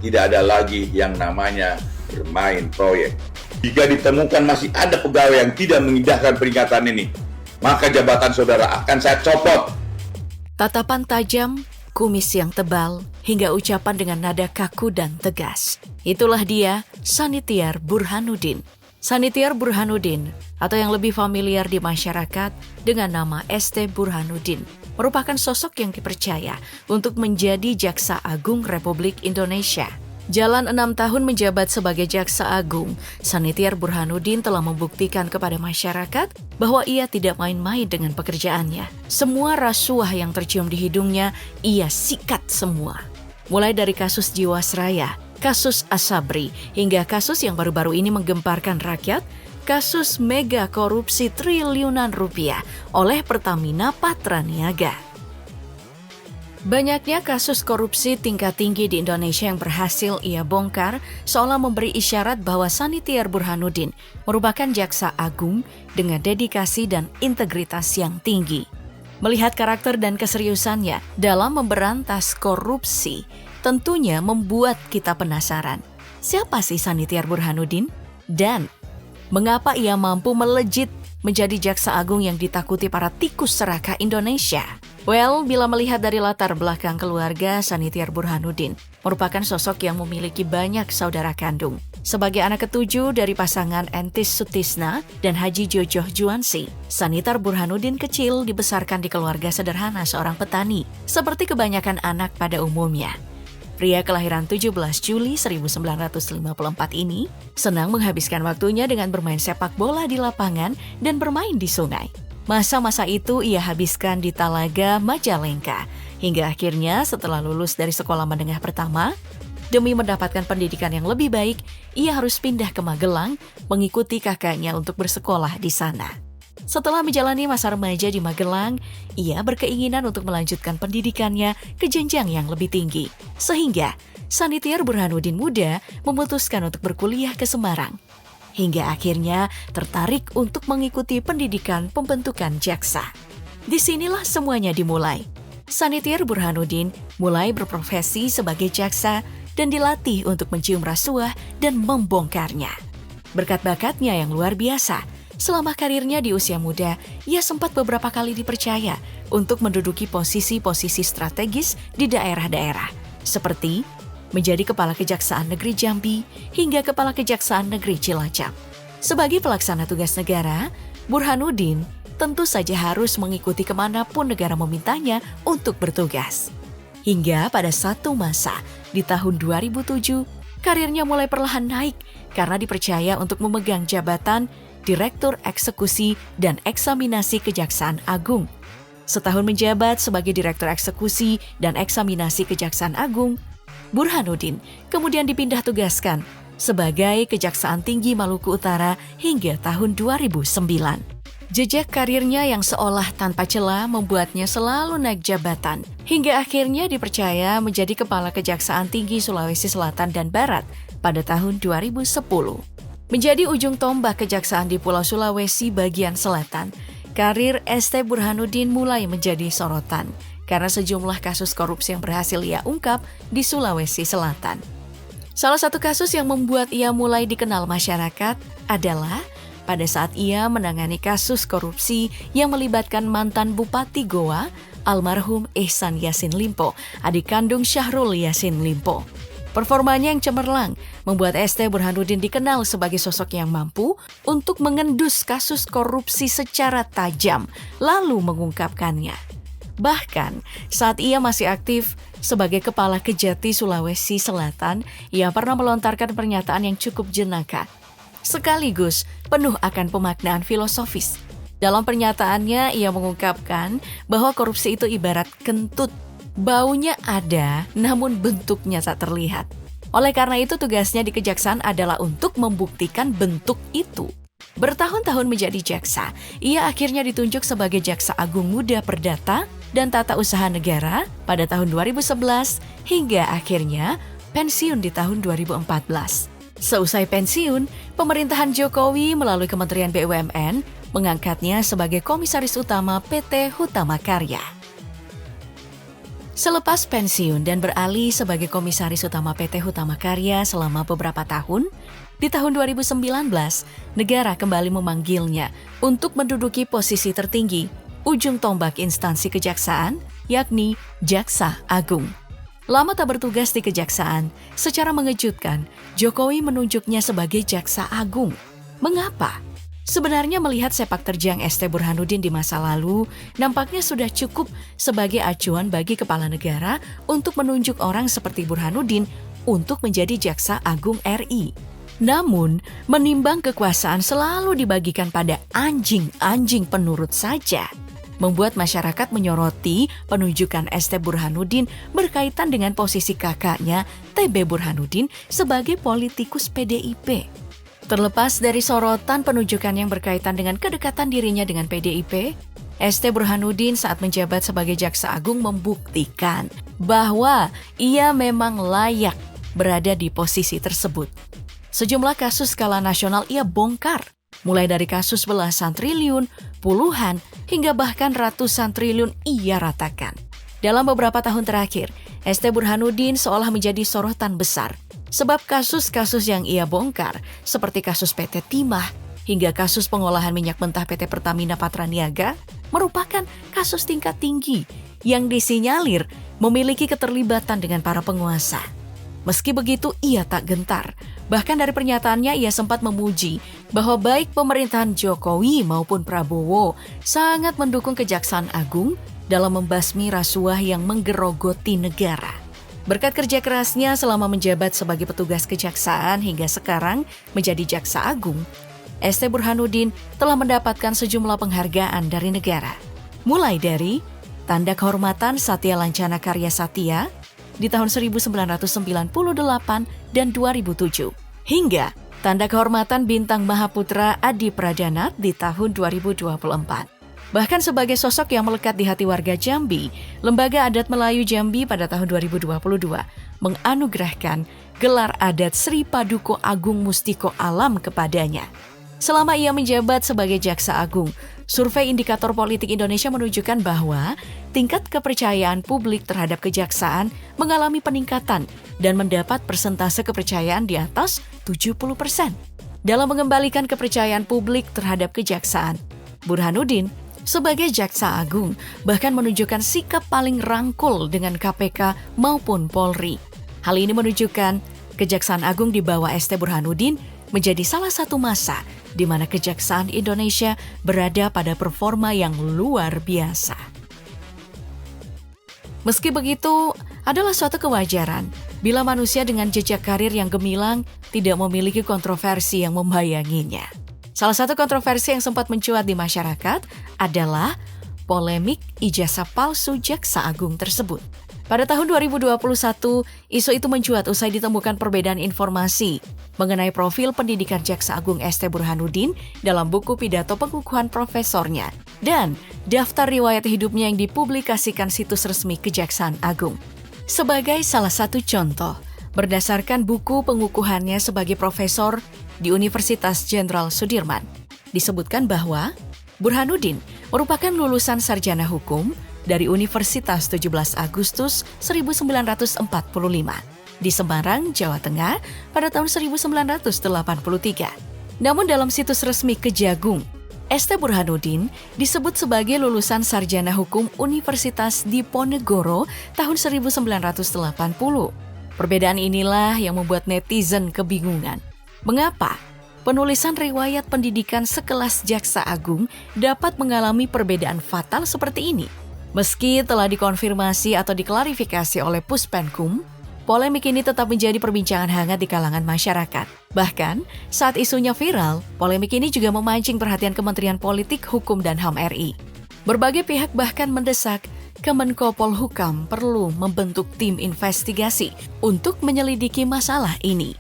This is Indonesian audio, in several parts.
tidak ada lagi yang namanya bermain proyek. Jika ditemukan masih ada pegawai yang tidak mengindahkan peringatan ini, maka jabatan saudara akan saya copot. Tatapan tajam, kumis yang tebal, hingga ucapan dengan nada kaku dan tegas. Itulah dia, Sanitiar Burhanuddin. Sanitiar Burhanuddin, atau yang lebih familiar di masyarakat dengan nama ST Burhanuddin, merupakan sosok yang dipercaya untuk menjadi Jaksa Agung Republik Indonesia. Jalan 6 tahun menjabat sebagai Jaksa Agung, Sanitiar Burhanuddin telah membuktikan kepada masyarakat bahwa ia tidak main-main dengan pekerjaannya. Semua rasuah yang tercium di hidungnya, ia sikat semua. Mulai dari kasus Jiwasraya, kasus Asabri, hingga kasus yang baru-baru ini menggemparkan rakyat, kasus mega korupsi triliunan rupiah oleh Pertamina Patraniaga. Banyaknya kasus korupsi tingkat tinggi di Indonesia yang berhasil ia bongkar seolah memberi isyarat bahwa Sanitiar Burhanuddin merupakan jaksa agung dengan dedikasi dan integritas yang tinggi. Melihat karakter dan keseriusannya dalam memberantas korupsi, tentunya membuat kita penasaran. Siapa sih Sanitiar Burhanuddin? Dan mengapa ia mampu melejit menjadi jaksa agung yang ditakuti para tikus serakah Indonesia? Well, bila melihat dari latar belakang keluarga, Sanitiar Burhanuddin merupakan sosok yang memiliki banyak saudara kandung. Sebagai anak ketujuh dari pasangan Entis Sutisna dan Haji Jojoh Juansi, Sanitiar Burhanuddin kecil dibesarkan di keluarga sederhana seorang petani, seperti kebanyakan anak pada umumnya. Pria kelahiran 17 Juli 1954 ini senang menghabiskan waktunya dengan bermain sepak bola di lapangan dan bermain di sungai. Masa-masa itu ia habiskan di Talaga, Majalengka, hingga akhirnya setelah lulus dari sekolah menengah pertama, demi mendapatkan pendidikan yang lebih baik, ia harus pindah ke Magelang mengikuti kakaknya untuk bersekolah di sana. Setelah menjalani masa remaja di Magelang, ia berkeinginan untuk melanjutkan pendidikannya ke jenjang yang lebih tinggi. Sehingga Sanitiar Burhanuddin muda memutuskan untuk berkuliah ke Semarang. Hingga akhirnya tertarik untuk mengikuti pendidikan pembentukan jaksa. Disinilah semuanya dimulai. Sanitiar Burhanuddin mulai berprofesi sebagai jaksa dan dilatih untuk mencium rasuah dan membongkarnya. Berkat bakatnya yang luar biasa, selama karirnya di usia muda, ia sempat beberapa kali dipercaya untuk menduduki posisi-posisi strategis di daerah-daerah, seperti menjadi Kepala Kejaksaan Negeri Jambi hingga Kepala Kejaksaan Negeri Cilacap. Sebagai pelaksana tugas negara, Burhanuddin tentu saja harus mengikuti kemanapun negara memintanya untuk bertugas. Hingga pada satu masa di tahun 2007, karirnya mulai perlahan naik karena dipercaya untuk memegang jabatan Direktur Eksekusi dan Eksaminasi Kejaksaan Agung. Setahun menjabat sebagai Direktur Eksekusi dan Eksaminasi Kejaksaan Agung, Burhanuddin kemudian dipindah tugaskan sebagai Kejaksaan Tinggi Maluku Utara hingga tahun 2009. Jejak karirnya yang seolah tanpa celah membuatnya selalu naik jabatan, hingga akhirnya dipercaya menjadi Kepala Kejaksaan Tinggi Sulawesi Selatan dan Barat pada tahun 2010. Menjadi ujung tombak kejaksaan di Pulau Sulawesi bagian selatan, karir ST Burhanuddin mulai menjadi sorotan karena sejumlah kasus korupsi yang berhasil ia ungkap di Sulawesi Selatan. Salah satu kasus yang membuat ia mulai dikenal masyarakat adalah pada saat ia menangani kasus korupsi yang melibatkan mantan Bupati Goa, almarhum Ihsan Yassin Limpo, adik kandung Syahrul Yassin Limpo. Performanya yang cemerlang membuat ST Burhanuddin dikenal sebagai sosok yang mampu untuk mengendus kasus korupsi secara tajam, lalu mengungkapkannya. Bahkan saat ia masih aktif sebagai Kepala Kejati Sulawesi Selatan, ia pernah melontarkan pernyataan yang cukup jenaka, sekaligus penuh akan pemaknaan filosofis. Dalam pernyataannya, ia mengungkapkan bahwa korupsi itu ibarat kentut. Baunya ada, namun bentuknya tak terlihat. Oleh karena itu, tugasnya di kejaksaan adalah untuk membuktikan bentuk itu. Bertahun-tahun menjadi jaksa, ia akhirnya ditunjuk sebagai Jaksa Agung Muda Perdata dan Tata Usaha Negara pada tahun 2011 hingga akhirnya pensiun di tahun 2014. Seusai pensiun, pemerintahan Jokowi melalui Kementerian BUMN mengangkatnya sebagai Komisaris Utama PT Hutama Karya. Selepas pensiun dan beralih sebagai Komisaris Utama PT Hutama Karya selama beberapa tahun, di tahun 2019, negara kembali memanggilnya untuk menduduki posisi tertinggi, ujung tombak instansi kejaksaan, yakni Jaksa Agung. Lama tak bertugas di kejaksaan, secara mengejutkan, Jokowi menunjuknya sebagai Jaksa Agung. Mengapa? Sebenarnya melihat sepak terjang ST Burhanuddin di masa lalu, nampaknya sudah cukup sebagai acuan bagi kepala negara untuk menunjuk orang seperti Burhanuddin untuk menjadi Jaksa Agung RI. Namun, menimbang kekuasaan selalu dibagikan pada anjing-anjing penurut saja, membuat masyarakat menyoroti penunjukan ST Burhanuddin berkaitan dengan posisi kakaknya TB Burhanuddin sebagai politikus PDIP. Terlepas dari sorotan penunjukan yang berkaitan dengan kedekatan dirinya dengan PDIP, ST Burhanuddin saat menjabat sebagai Jaksa Agung membuktikan bahwa ia memang layak berada di posisi tersebut. Sejumlah kasus skala nasional ia bongkar, mulai dari kasus belasan triliun, puluhan, hingga bahkan ratusan triliun ia ratakan. Dalam beberapa tahun terakhir, ST Burhanuddin seolah menjadi sorotan besar. Sebab kasus-kasus yang ia bongkar, seperti kasus PT Timah hingga kasus pengolahan minyak mentah PT Pertamina Patraniaga, merupakan kasus tingkat tinggi yang disinyalir memiliki keterlibatan dengan para penguasa. Meski begitu, ia tak gentar. Bahkan dari pernyataannya ia sempat memuji bahwa baik pemerintahan Jokowi maupun Prabowo sangat mendukung Kejaksaan Agung dalam membasmi rasuah yang menggerogoti negara. Berkat kerja kerasnya selama menjabat sebagai petugas kejaksaan hingga sekarang menjadi Jaksa Agung, ST Burhanuddin telah mendapatkan sejumlah penghargaan dari negara. Mulai dari Tanda Kehormatan Satya Lancana Karya Satya di tahun 1998 dan 2007, hingga Tanda Kehormatan Bintang Mahaputra Adi Pradana di tahun 2024. Bahkan sebagai sosok yang melekat di hati warga Jambi, Lembaga Adat Melayu Jambi pada tahun 2022 menganugerahkan gelar adat Sri Paduka Agung Mustiko Alam kepadanya. Selama ia menjabat sebagai Jaksa Agung, survei Indikator Politik Indonesia menunjukkan bahwa tingkat kepercayaan publik terhadap kejaksaan mengalami peningkatan dan mendapat persentase kepercayaan di atas 70%. Dalam mengembalikan kepercayaan publik terhadap kejaksaan, Burhanuddin sebagai Jaksa Agung bahkan menunjukkan sikap paling rangkul dengan KPK maupun Polri. Hal ini menunjukkan Kejaksaan Agung di bawah ST Burhanuddin menjadi salah satu masa di mana Kejaksaan Indonesia berada pada performa yang luar biasa. Meski begitu, adalah suatu kewajaran bila manusia dengan jejak karir yang gemilang tidak memiliki kontroversi yang membayanginya. Salah satu kontroversi yang sempat mencuat di masyarakat adalah polemik ijazah palsu Jaksa Agung tersebut. Pada tahun 2021, isu itu mencuat usai ditemukan perbedaan informasi mengenai profil pendidikan Jaksa Agung ST Burhanuddin dalam buku pidato pengukuhan profesornya dan daftar riwayat hidupnya yang dipublikasikan situs resmi Kejaksaan Agung. Sebagai salah satu contoh, berdasarkan buku pengukuhannya sebagai profesor di Universitas Jenderal Sudirman, disebutkan bahwa Burhanuddin merupakan lulusan sarjana hukum dari Universitas 17 Agustus 1945 di Semarang, Jawa Tengah pada tahun 1983. Namun dalam situs resmi Kejagung, ST Burhanuddin disebut sebagai lulusan sarjana hukum Universitas Diponegoro tahun 1980. Perbedaan inilah yang membuat netizen kebingungan. Mengapa penulisan riwayat pendidikan sekelas Jaksa Agung dapat mengalami perbedaan fatal seperti ini? Meski telah dikonfirmasi atau diklarifikasi oleh Puspenkum, polemik ini tetap menjadi perbincangan hangat di kalangan masyarakat. Bahkan, saat isunya viral, polemik ini juga memancing perhatian Kementerian Politik, Hukum, dan HAM RI. Berbagai pihak bahkan mendesak Kemenko Polhukam perlu membentuk tim investigasi untuk menyelidiki masalah ini.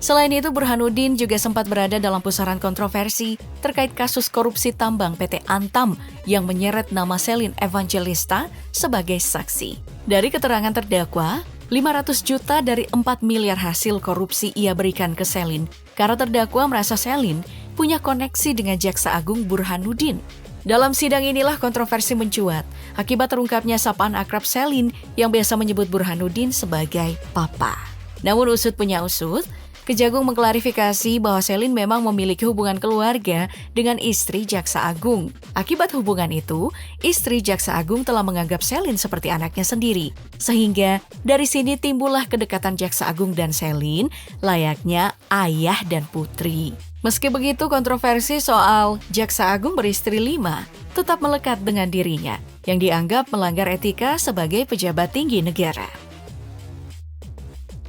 Selain itu, Burhanuddin juga sempat berada dalam pusaran kontroversi terkait kasus korupsi tambang PT Antam yang menyeret nama Selin Evangelista sebagai saksi. Dari keterangan terdakwa, 500 juta dari 4 miliar hasil korupsi ia berikan ke Selin karena terdakwa merasa Selin punya koneksi dengan Jaksa Agung Burhanuddin. Dalam sidang inilah kontroversi mencuat akibat terungkapnya sapaan akrab Selin yang biasa menyebut Burhanuddin sebagai Papa. Namun usut punya usut, Kejagung mengklarifikasi bahwa Selin memang memiliki hubungan keluarga dengan istri Jaksa Agung. Akibat hubungan itu, istri Jaksa Agung telah menganggap Selin seperti anaknya sendiri. Sehingga dari sini timbullah kedekatan Jaksa Agung dan Selin layaknya ayah dan putri. Meski begitu, kontroversi soal Jaksa Agung beristri 5 tetap melekat dengan dirinya, yang dianggap melanggar etika sebagai pejabat tinggi negara.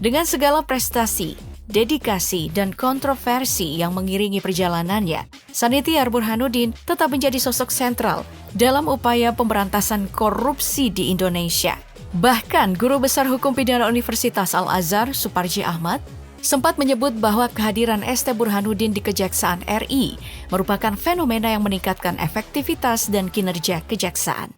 Dengan segala prestasi, dedikasi, dan kontroversi yang mengiringi perjalanannya, Sanitiar Burhanuddin tetap menjadi sosok sentral dalam upaya pemberantasan korupsi di Indonesia. Bahkan, Guru Besar Hukum Pidana Universitas Al-Azhar, Suparji Ahmad, sempat menyebut bahwa kehadiran ST Burhanuddin di Kejaksaan RI merupakan fenomena yang meningkatkan efektivitas dan kinerja kejaksaan.